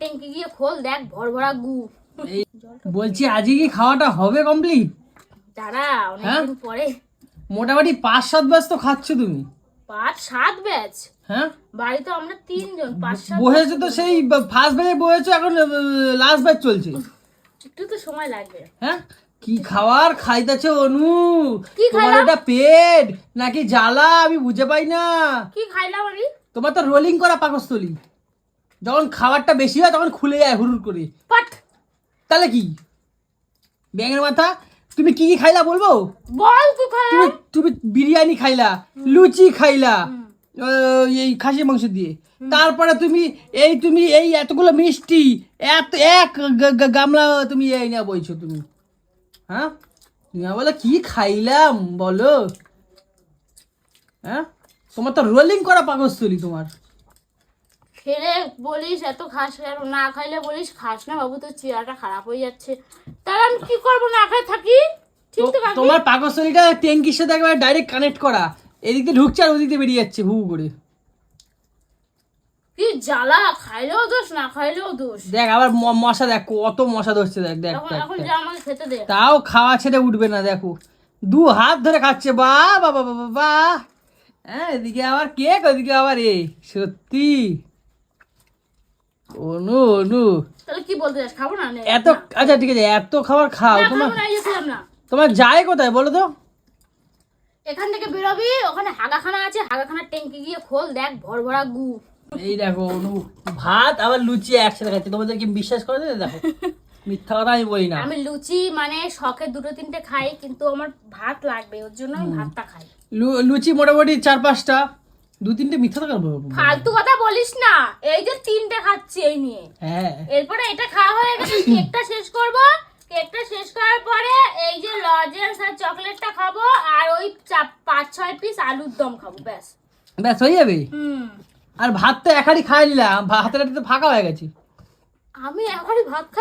ট্যাঙ্কি গিয়ে খোল, দেখ ভরভরা গু। বলছি আজকে কি খাওয়াটা হবে কমপ্লিট? দাঁড়া, অনেকদিন পরে। মোটামুটি 5-7 ব্যাচ তো খাচ্ছ তুমি। 5-7 ব্যাচ? হ্যাঁ, বাড়ি তো আমরা 3 জন, 5-7 বসেছো তো সেই ফার্স্ট ব্যাচে বসেছো, এখন লাস্ট ব্যাচ চলছে। একটু তো সময় লাগবে। হ্যাঁ, কি খাবার খাইতেছে অনু? কি তোমার খাইলাম? ওটা পেট নাকি জ্বালা আমি বুঝে পাই না। কি খাইলাম আমি? তোমার তো রোলিং করা পাকস্থলী, যখন খাবারটা বেশি হয় তখন খুলে যায় হুড়ুর করে। পাট। তাহলে কি ব্যাঙের মাথা, তুমি কি কি খাইলা বলবো? বল কি তুমি খাইলাম? তুমি বিরিয়ানি খাইলা, লুচি খাইলা এই খাসি মাংস দিয়ে, তারপরে তুমি এই এতগুলো মিষ্টি, এত এক গামলা তুমি এই না বলছো তুমি। হ্যাঁ, তুমি বলো কি খাইলাম বলো? হ্যাঁ, তোমার তো রোলিং করা পাকস্থলী তোমার। খেলে বলিস এত খাস কেন, না খাইলে বলিস খাস না বাবু, তোর চেহারাটা খারাপ হয়ে যাচ্ছে। তাহলে আমি কি করবো, না খাই থাকি? ঠিক তো থাকবি? তোমার পাকস্থলীটা ট্যাঙ্কির সাথে একবার ডাইরেক্ট কানেক্ট করা, এদিক দিয়ে ঢুকছে আর ওদিক দিয়ে বেরিয়ে যাচ্ছে হু করে। কি জ্বালা, খাইলেও দোষ না খাইলেও দোষ। দেখ আবার মশা, দেখ কত মশা ধরছে, দেখ দেখ এখন দেখ এখন দেখ। যা আমাকে খেতে দে। তাও খাওয়া ছেড়ে উঠবে না, দেখো 2 হাত ধরে খাচ্ছে, বা বাবা বাবা বা। হ্যাঁ, এদিকে আবার কেক ওদিকে আবার সত্যি অনু অনু তাহলে কি বলতে চাস, খাবো না? নে, এত না। আচ্ছা ঠিক আছে, এত খাবার খাও। না, তোমার খাবো না, এই যে খেলাম না। তোমার যায় কোথায় বলো তো? এখান থেকে বেরোবি, ওখানে হাগাখানা আছে, হাগাখানার ট্যাঙ্কি গিয়ে খোল, দেখ ভরভরা গু। এই দেখো অনু, ভাত আবার লুচি একসাথে খাচ্ছে, তোমাদের কি বিশ্বাস করে দেবে? দেখো মিথ্যা কথা আমি বলি না। আমি লুচি মানে শখে 2-3টে খাই, কিন্তু আমার ভাত লাগবে, ওর জন্য আমি ভাতটা খাই। লুচি মোটামুটি 4-5টা, 2-3টে মিথ্যা কথা বলবো? ফালতু কথা বলিস না, এই যে 3টে খাচ্ছি এই নিয়ে। হ্যাঁ, এরপরে এটা খাওয়া হয়ে গেলে কেকটা শেষ করব, কেকটা শেষ করার পরে এই যে লজেন্স আর চকলেটটা খাবো, আর ওই 5-6 পিস আলুর দম খাবো, ব্যাস। ব্যাস হয়ে যাবে। হুম, আর ভাত তো একারই খাই নিলাম, হাতের তো ফাঁকা হয়ে গেছে। আমি এখনই ভাত খাই।